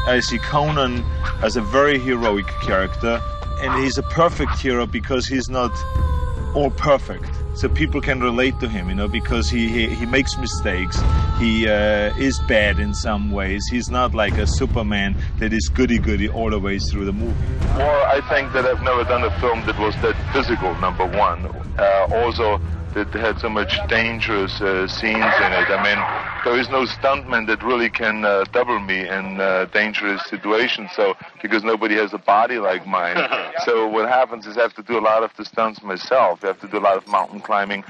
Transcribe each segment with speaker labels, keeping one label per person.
Speaker 1: I see Conan as a very heroic character, and he's a perfect hero because he's not all perfect. So people can relate to him, because he makes mistakes. He is bad in some ways. He's not like a Superman that is goody-goody all the way through the movie.
Speaker 2: Well, I think that I've never done a film that was that physical, number one. Also, that had so much dangerous scenes in it. I mean, there is no stuntman that really can double me in dangerous situations, because nobody has a body like mine. So what happens is I have to do a lot of the stunts myself. I have to do a lot of mountain climbing,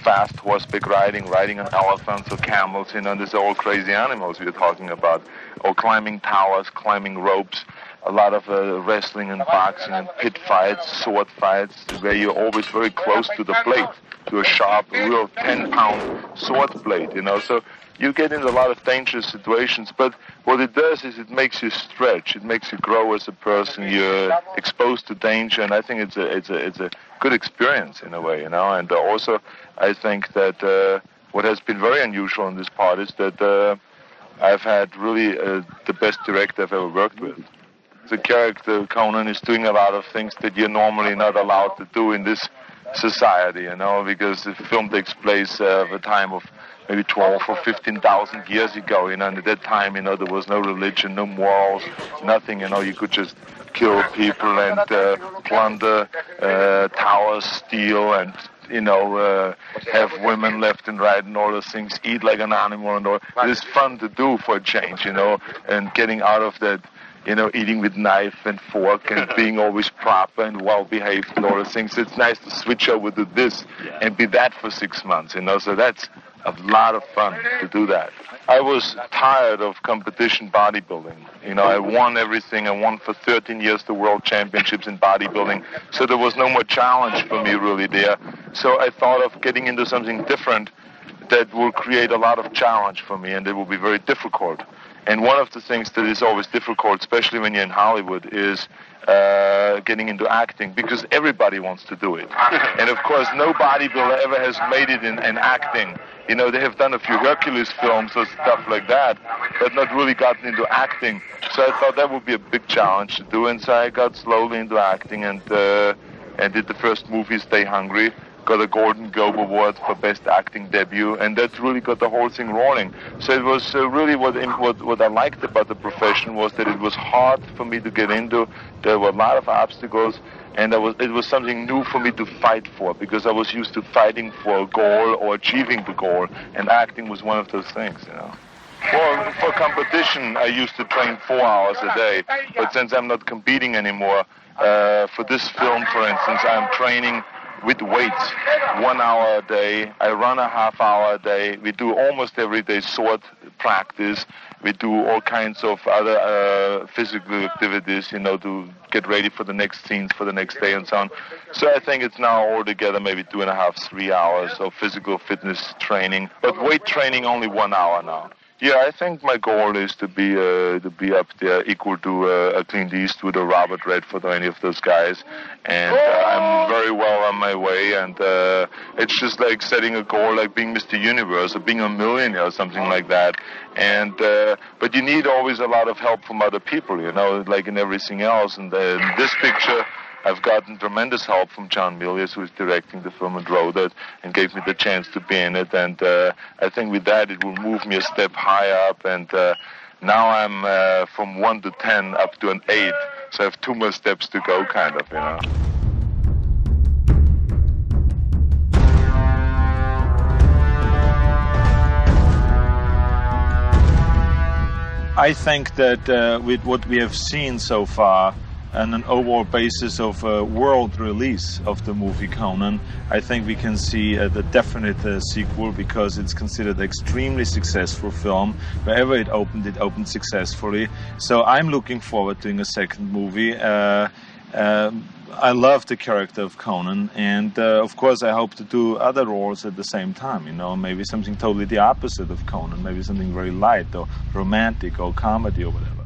Speaker 2: fast horseback riding on elephants or camels, and these are all crazy animals we're talking about. Or climbing towers, climbing ropes. A lot of wrestling and boxing and pit fights, sword fights, where you're always very close to the blade, to a sharp, real 10-pound sword blade, So you get into a lot of dangerous situations, but what it does is it makes you stretch, it makes you grow as a person. You're exposed to danger, and I think it's a good experience in a way, And also, I think that what has been very unusual in this part is that I've had really the best director I've ever worked with. The character, Conan, is doing a lot of things that you're normally not allowed to do in this society, because the film takes place at a time of maybe 12 or 15,000 years ago, and at that time, there was no religion, no morals, nothing, you could just kill people and plunder towers, steal, and have women left and right and all those things, eat like an animal and all. It's fun to do for a change, and getting out of that, eating with knife and fork and being always proper and well-behaved and all those things. It's nice to switch over to this and be that for 6 months, so that's a lot of fun to do that. I was tired of competition bodybuilding. I won everything. I won for 13 years the world championships in bodybuilding, so there was no more challenge for me really there. So I thought of getting into something different that will create a lot of challenge for me, and it will be very difficult. And one of the things that is always difficult, especially when you're in Hollywood, is getting into acting, because everybody wants to do it. And of course, no bodybuilder ever has made it in acting. They have done a few Hercules films or stuff like that, but not really gotten into acting. So I thought that would be a big challenge to do, and so I got slowly into acting and did the first movie, Stay Hungry. Got a Golden Globe Award for Best Acting Debut, and that really got the whole thing rolling. So it was really what I liked about the profession was that it was hard for me to get into. There were a lot of obstacles, and it was something new for me to fight for, because I was used to fighting for a goal or achieving the goal, and acting was one of those things, Well, for competition, I used to train 4 hours a day, but since I'm not competing anymore, for this film, for instance, I'm training with weights 1 hour a day. I run a half hour a day. We do almost every day sword practice. We do all kinds of other physical activities, to get ready for the next scenes for the next day and so on. So I think it's now altogether maybe 2.5, 3 hours of physical fitness training, but weight training only 1 hour now. Yeah, I think my goal is to be up there, equal to a Clint Eastwood or Robert Redford or any of those guys, and I'm very well on my way. And it's just like setting a goal, like being Mr. Universe or being a millionaire or something like that. And but you need always a lot of help from other people, like in everything else. And in this picture, I've gotten tremendous help from John Milius, who is directing the film and wrote it, and gave me the chance to be in it. And I think with that, it will move me a step higher up. And now I'm from 1 to 10 up to an 8. So I have 2 more steps to go, kind of,
Speaker 1: I think that with what we have seen so far, and an overall basis of a world release of the movie Conan, I think we can see the definite sequel, because it's considered an extremely successful film. Wherever it opened successfully. So I'm looking forward to doing a second movie. I love the character of Conan, and of course I hope to do other roles at the same time, maybe something totally the opposite of Conan, maybe something very light or romantic or comedy or whatever.